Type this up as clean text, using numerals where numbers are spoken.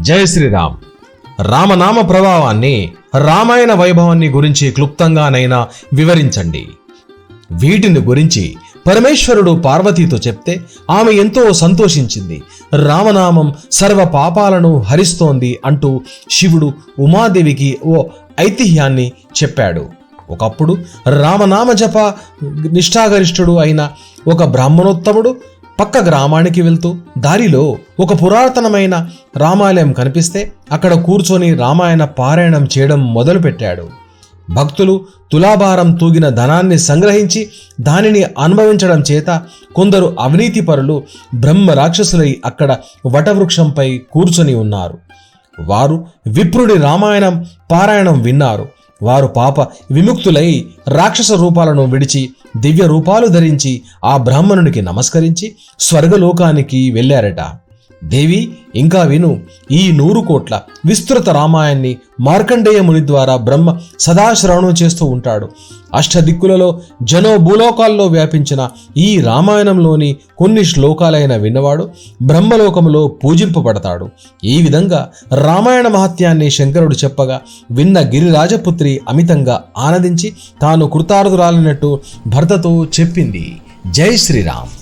జై శ్రీరామ్. రామనామ ప్రభావాన్ని, రామాయణ వైభవాన్ని గురించి క్లుప్తంగానైనా వివరించండి. వీటిని గురించి పరమేశ్వరుడు పార్వతీతో చెప్తే ఆమె ఎంతో సంతోషించింది. రామనామం సర్వ పాపాలను హరిస్తోంది అంటూ శివుడు ఉమాదేవికి ఓ ఐతిహ్యాన్ని చెప్పాడు. ఒకప్పుడు రామనామ జప నిష్ఠాగరిష్ఠుడు అయిన ఒక బ్రాహ్మణోత్తముడు పక్క గ్రామానికి వెళ్తూ దారిలో ఒక పురాతనమైన రామాలయం కనిపిస్తే అక్కడ కూర్చొని రామాయణ పారాయణం చేయడం మొదలుపెట్టాడు. భక్తులు తులాభారం తూగిన ధనాన్ని సంగ్రహించి దానిని అనుభవించడం చేత కొందరు అవినీతిపరులు బ్రహ్మ రాక్షసులై అక్కడ వటవృక్షంపై కూర్చొని ఉన్నారు. వారు విప్రుడి రామాయణం పారాయణం విన్నారు. వారు పాప విముక్తులై రాక్షస రూపాలను విడిచి దివ్య రూపాలు ధరించి ఆ బ్రాహ్మణునికి నమస్కరించి స్వర్గలోకానికి వెళ్ళారట. దేవి, ఇంకా విను. ఈ 100 కోట్ల విస్తృత రామాయణాన్ని మార్కండేయ ముని ద్వారా బ్రహ్మ సదా శ్రవణం చేస్తూ ఉంటాడు. అష్టదిక్కులలో జనో భూలోకాల్లో వ్యాపించిన ఈ రామాయణంలోని కొన్ని శ్లోకాలైన విన్నవాడు బ్రహ్మలోకంలో పూజింపబడతాడు. ఈ విధంగా రామాయణ మహత్యాన్ని శంకరుడు చెప్పగా విన్న గిరిరాజపుత్రి అమితంగా ఆనందించి తాను కృతార్థురాలినట్టు భర్తతో చెప్పింది. జై శ్రీరామ్.